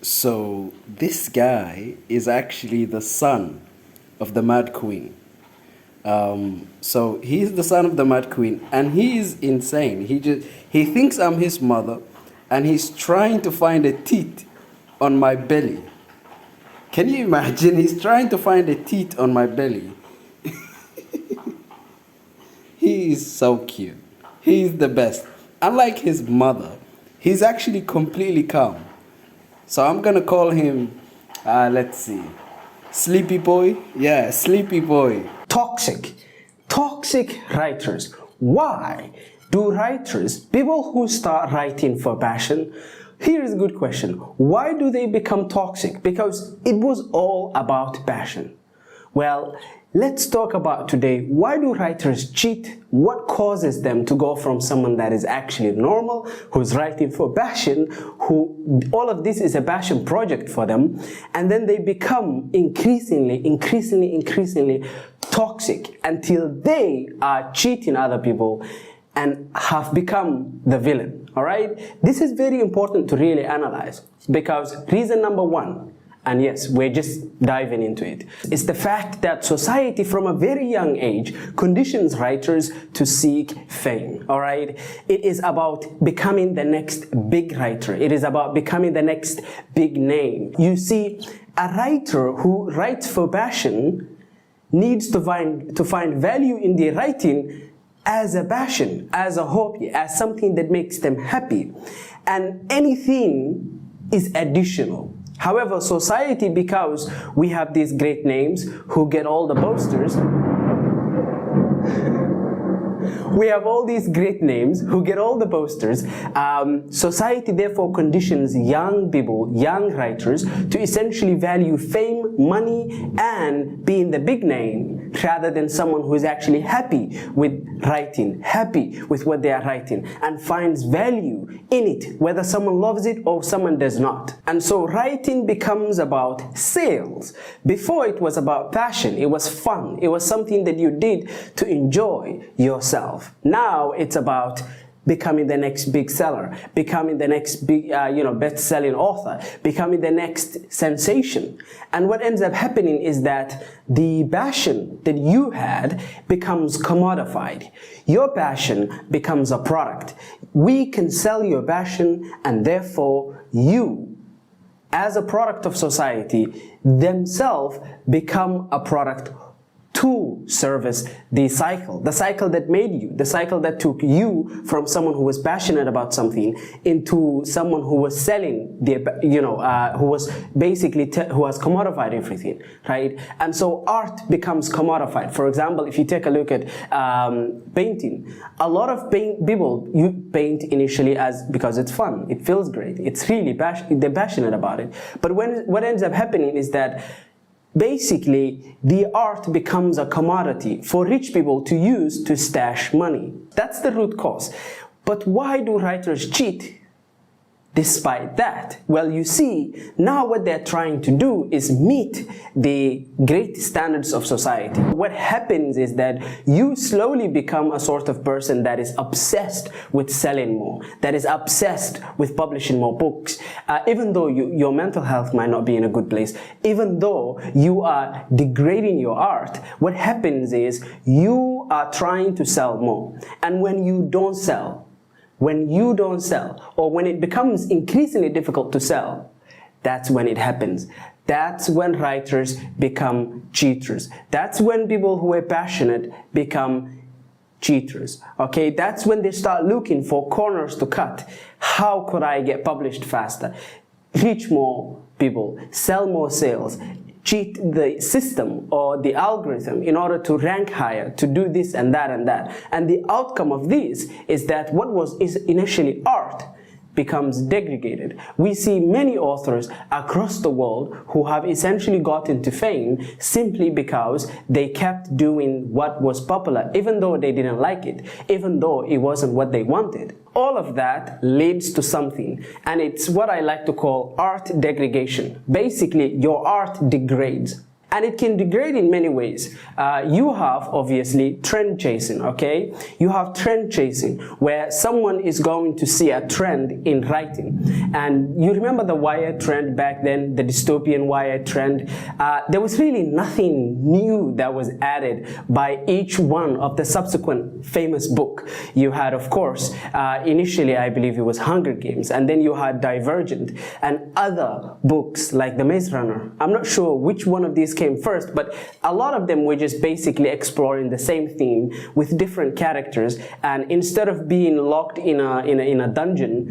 So this guy is actually the son of the Mad Queen. So he's the son of the Mad Queen, and he is insane. He thinks I'm his mother, and he's trying to find a teat on my belly. Can you imagine? He's trying to find a teat on my belly. He is so cute. He's the best. Unlike his mother, he's actually completely calm. So I'm gonna call him, let's see, Sleepy Boy? Yeah, Sleepy Boy. Toxic writers. Why do writers, people who start writing for passion, here is a good question. Why do they become toxic? Because it was all about passion. Well, let's talk about today, why do writers cheat? What causes them to go from someone that is actually normal, who's writing for passion, who all of this is a passion project for them, and then they become increasingly toxic until they are cheating other people and have become the villain. All right? This is very important to really analyze, because reason number one, and yes, we're just diving into it, is the fact that society from a very young age conditions writers to seek fame, all right? It is about becoming the next big writer. It is about becoming the next big name. You see, a writer who writes for passion needs to find value in their writing as a passion, as a hobby, as something that makes them happy. And anything is additional. However, society, because we have these great names who get all the posters, we have all these great names who get all the posters. Society therefore conditions young people, young writers, to essentially value fame, money, and being the big name rather than someone who is actually happy with writing, happy with what they are writing, and finds value in it, whether someone loves it or someone does not. And so writing becomes about sales. Before it was about passion, it was fun, it was something that you did to enjoy yourself. Now it's about becoming the next big seller, becoming the next big, best-selling author, becoming the next sensation. And what ends up happening is that the passion that you had becomes commodified. Your passion becomes a product. We can sell your passion, and therefore you, as a product of society, themselves become a product to service the cycle that made you, the cycle that took you from someone who was passionate about something into someone who was selling the, who was basically, who has commodified everything, right? And so art becomes commodified. For example, if you take a look at painting, a lot of people, you paint initially because it's fun, it feels great, it's really they're passionate about it. But what ends up happening is that basically, the art becomes a commodity for rich people to use to stash money. That's the root cause. But why do writers cheat despite that? Well, you see, now what they're trying to do is meet the great standards of society. What happens is that you slowly become a sort of person that is obsessed with selling more, that is obsessed with publishing more books, even though your mental health might not be in a good place, even though you are degrading your art. What happens is you are trying to sell more, and when you don't sell, or when it becomes increasingly difficult to sell, that's when it happens. That's when writers become cheaters. That's when people who are passionate become cheaters. Okay, that's when they start looking for corners to cut. How could I get published faster? Reach more people, sell more sales, cheat the system or the algorithm in order to rank higher, to do this and that and that. And the outcome of this is that what was initially art becomes degraded. We see many authors across the world who have essentially gotten to fame simply because they kept doing what was popular, even though they didn't like it, even though it wasn't what they wanted. All of that leads to something, and it's what I like to call art degradation. Basically, your art degrades. And it can degrade in many ways. You have, obviously, trend chasing, okay? You have trend chasing, where someone is going to see a trend in writing. And you remember the Wired trend back then, the dystopian Wired trend? There was really nothing new that was added by each one of the subsequent famous book. You had, of course, initially I believe it was Hunger Games, and then you had Divergent, and other books like The Maze Runner. I'm not sure which one of these came first, but a lot of them were just basically exploring the same theme with different characters, and instead of being locked in a dungeon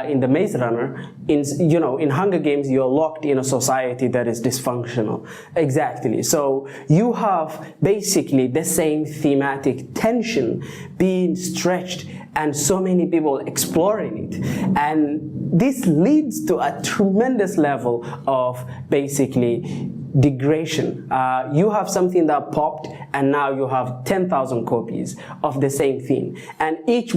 in The Maze Runner, in Hunger Games, you're locked in a society that is dysfunctional. Exactly. So you have basically the same thematic tension being stretched, and so many people exploring it. And this leads to a tremendous level of basically degradation. You have something that popped, and now you have 10,000 copies of the same thing, and each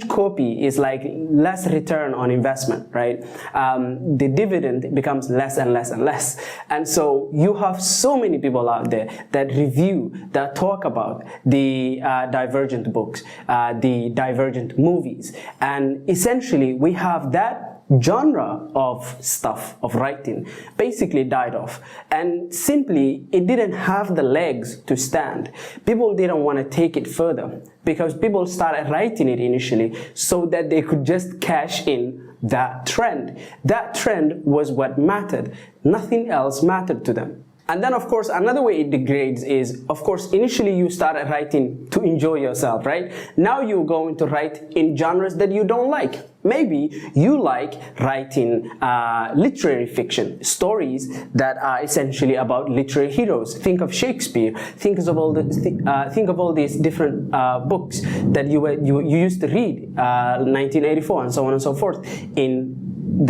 copy is like less return on investment, right? The dividend becomes less and less and less, and so you have so many people out there that review, that talk about the Divergent books, the Divergent movies, and essentially we have that genre of stuff, of writing, basically died off, and simply it didn't have the legs to stand. People didn't want to take it further because people started writing it initially so that they could just cash in that trend. That trend was what mattered. Nothing else mattered to them. And then, of course, another way it degrades is, of course, initially you started writing to enjoy yourself, right? Now you're going to write in genres that you don't like. Maybe you like writing literary fiction, stories that are essentially about literary heroes. Think of Shakespeare. Think of all these different books that you used to read, 1984 and so on and so forth, in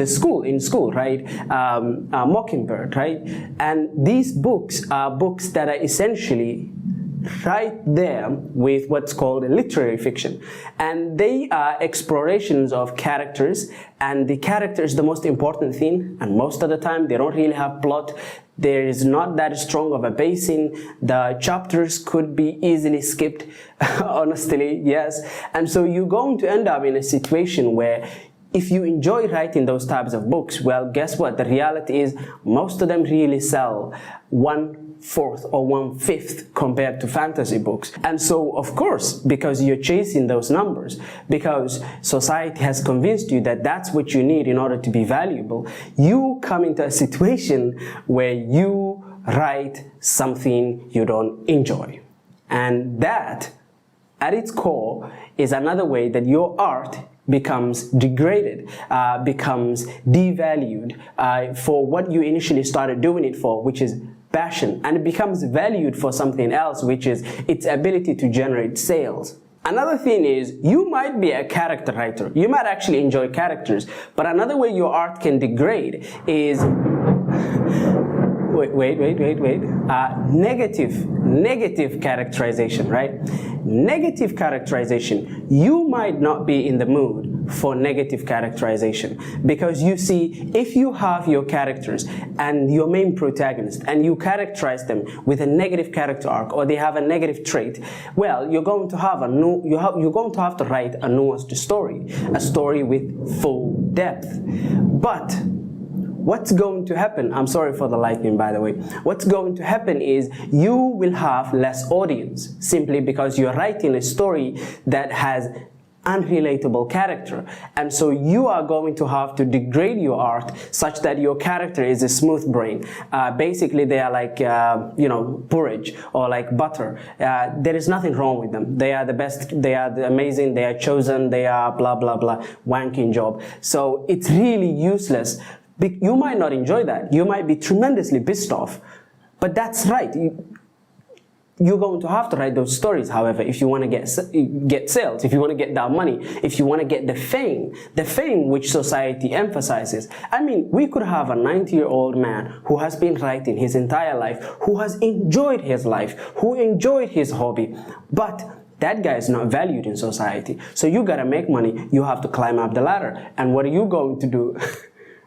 school, right? Mockingbird, right? And these books are books that are essentially right there with what's called literary fiction, and they are explorations of characters, and the character is the most important thing, and most of the time they don't really have plot. There is not that strong of a pacing. The chapters could be easily skipped, honestly, yes. And so you're going to end up in a situation where if you enjoy writing those types of books, well, guess what? The reality is most of them really sell 1/4 or 1/5 compared to fantasy books. And so, of course, because you're chasing those numbers, because society has convinced you that that's what you need in order to be valuable, you come into a situation where you write something you don't enjoy. And that, at its core, is another way that your art becomes degraded, becomes devalued for what you initially started doing it for, which is passion, and it becomes valued for something else, which is its ability to generate sales. Another thing is, you might be a character writer. You might actually enjoy characters, but another way your art can degrade is negative characterization, right? Negative characterization. You might not be in the mood for negative characterization, because you see, if you have your characters and your main protagonist and you characterize them with a negative character arc, or they have a negative trait, well, you're going to have to write a nuanced story, a story with full depth. But what's going to happen, I'm sorry for the lightning, by the way, what's going to happen is you will have less audience, simply because you're writing a story that has unrelatable character, and so you are going to have to degrade your art such that your character is a smooth brain. Basically, they are like porridge or like butter. There is nothing wrong with them. They are the best, they are amazing, they are chosen, they are blah blah blah, wanking job. So it's really useless. You might not enjoy that. You might be tremendously pissed off, but that's right. You're going to have to write those stories, however, if you want to get sales, if you want to get that money, if you want to get the fame which society emphasizes. I mean, we could have a 90-year-old man who has been writing his entire life, who has enjoyed his life, who enjoyed his hobby, but that guy is not valued in society. So you gotta make money, you have to climb up the ladder. And what are you going to do?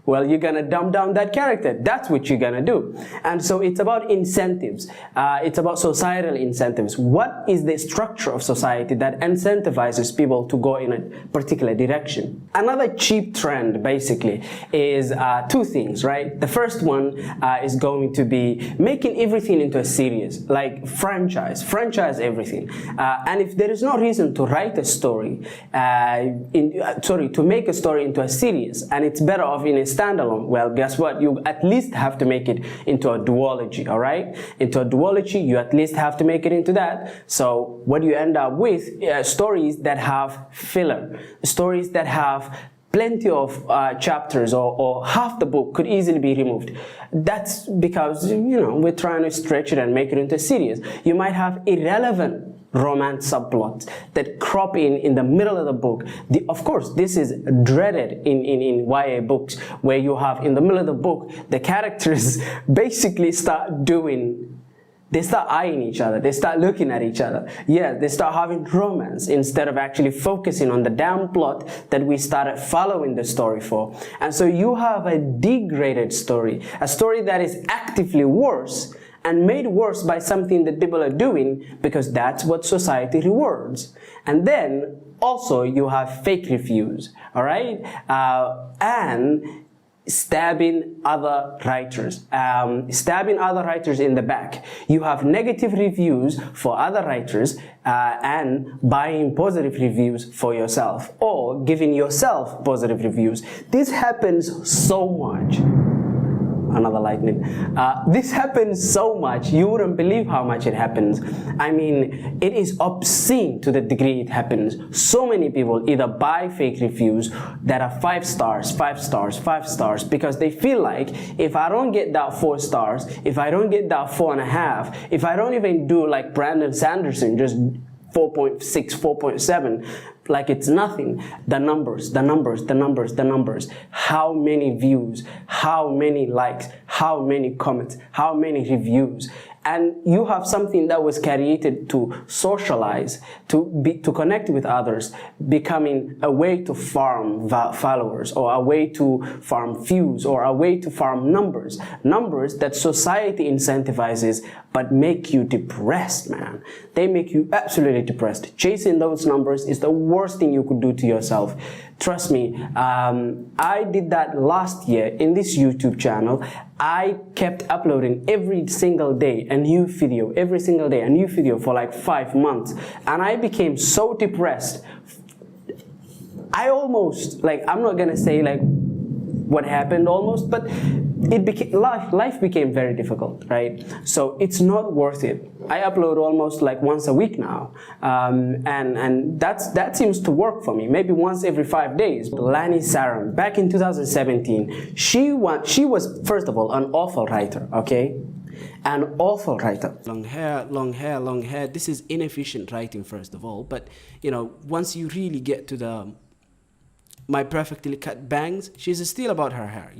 Well, you're gonna dumb down that character. That's what you're gonna do. And so it's about incentives. It's about societal incentives. What is the structure of society that incentivizes people to go in a particular direction? Another cheap trend, basically, is two things, right? The first one is going to be making everything into a series, like franchise everything. And if there is no reason to write a story, to make a story into a series, and it's better off in a standalone, well, guess what? You at least have to make it into a duology, all right? Into a duology, you at least have to make it into that. So what you end up with, stories that have filler, stories that have plenty of chapters, or half the book could easily be removed. That's because, we're trying to stretch it and make it into a series. You might have irrelevant romance subplots that crop in the middle of the book. Of course, this is dreaded in YA books, where you have in the middle of the book, the characters basically they start eyeing each other, they start looking at each other. Yeah, they start having romance instead of actually focusing on the damn plot that we started following the story for. And so you have a degraded story, a story that is actively worse, and made worse by something that people are doing, because that's what society rewards. And then also you have fake reviews, all right? And stabbing other writers, in the back. You have negative reviews for other writers and buying positive reviews for yourself, or giving yourself positive reviews. This happens so much. Another lightning. This happens so much, you wouldn't believe how much it happens. I mean, it is obscene to the degree it happens. So many people either buy fake reviews that are 5 stars, 5 stars, 5 stars, because they feel like, if I don't get that 4 stars, if I don't get that 4.5, if I don't even do like Brandon Sanderson, just 4.6, 4.7, like it's nothing. The numbers, how many views, how many likes, how many comments, how many reviews. And you have something that was created to socialize, to connect with others, becoming a way to farm followers, or a way to farm views, or a way to farm numbers that society incentivizes, but make you depressed, man. They make you absolutely depressed. Chasing those numbers is the worst thing you could do to yourself. Trust me, I did that last year in this YouTube channel. I kept uploading every single day a new video, every single day a new video for like 5 months. And I became so depressed. I almost, like, I'm not gonna say like what happened almost, but it became, life became very difficult, right? So it's not worth it. I upload almost like once a week now, and that seems to work for me. Maybe once every 5 days. Lani Saram, back in 2017, she was first of all an awful writer, okay? An awful writer. Long hair. This is inefficient writing, first of all. But once you really get to my perfectly cut bangs, she's still about her hair.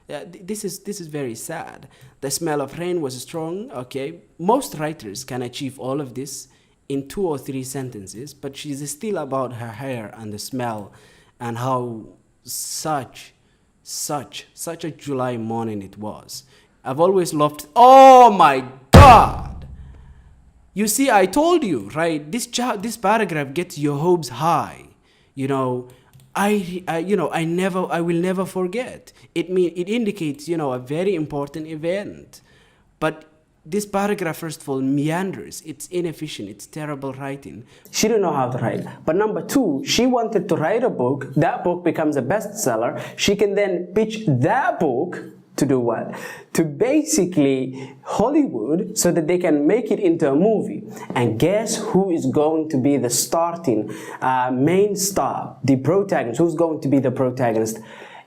This is very sad. The smell of rain was strong. Okay, most writers can achieve all of this in 2 or 3 sentences, but she's still about her hair and the smell, and how such a July morning it was. I've always loved. Oh my God! You see, I told you, right? This paragraph gets your hopes high. I will never forget. It indicates, a very important event. But this paragraph, first of all, meanders. It's inefficient. It's terrible writing. She didn't know how to write. But number 2, she wanted to write a book. That book becomes a bestseller. She can then pitch that book to do what? To basically Hollywood, so that they can make it into a movie. And guess who is going to be the starting main star, the protagonist? Who's going to be the protagonist?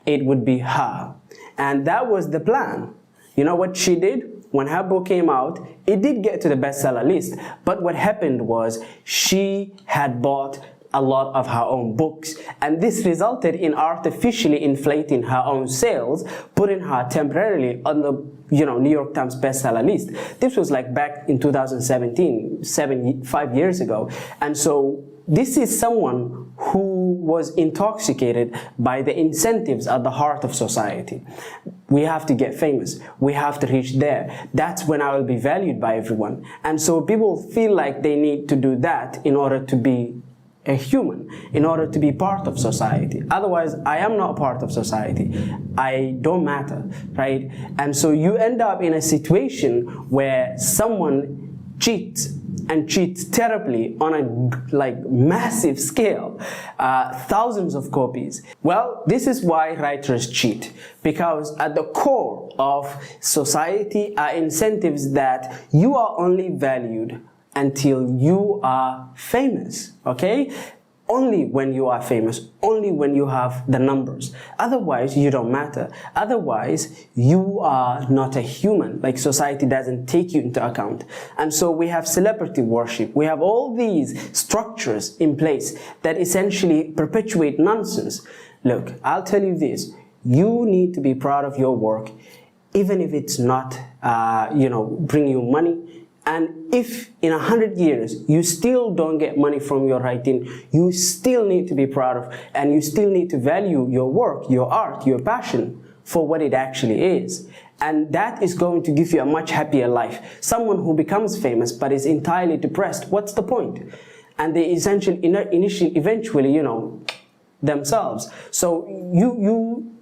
It would be her. And that was the plan. You know what she did? When her book came out, it did get to the bestseller list. But what happened was she had bought a lot of her own books, and this resulted in artificially inflating her own sales, putting her temporarily on the New York Times bestseller list. This was like back in 2017, 5 years ago. And so this is someone who was intoxicated by the incentives at the heart of society. We have to get famous. We have to reach there. That's when I will be valued by everyone. And so people feel like they need to do that in order to be a human, in order to be part of society. Otherwise, I am not part of society. I don't matter, right? And so you end up in a situation where someone cheats and cheats terribly on a massive scale, thousands of copies. Well, this is why writers cheat, because at the core of society are incentives that you are only valued until you are famous, okay? Only when you are famous, only when you have the numbers. Otherwise, you don't matter. Otherwise, you are not a human. Like, society doesn't take you into account. And so we have celebrity worship. We have all these structures in place that essentially perpetuate nonsense. Look, I'll tell you this. You need to be proud of your work, even if it's not, bring you money. And if in 100 years you still don't get money from your writing, you still need to be proud of, and you still need to value your work, your art, your passion for what it actually is. And that is going to give you a much happier life. Someone who becomes famous but is entirely depressed, what's the point? And they eventually, themselves. So you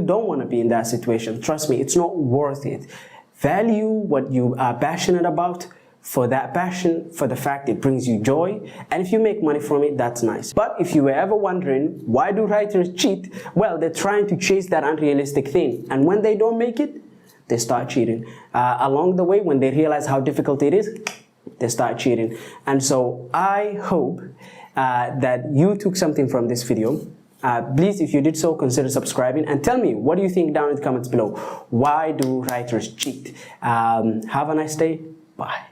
don't want to be in that situation. Trust me, it's not worth it. Value what you are passionate about for that passion, for the fact it brings you joy, and if you make money from it, that's nice. But if you were ever wondering, why do writers cheat? Well, they're trying to chase that unrealistic thing, and when they don't make it, they start cheating. Along the way, when they realize how difficult it is, they start cheating. And so I hope that you took something from this video. Please, if you did so, consider subscribing and tell me, what do you think down in the comments below? Why do writers cheat? Have a nice day. Bye.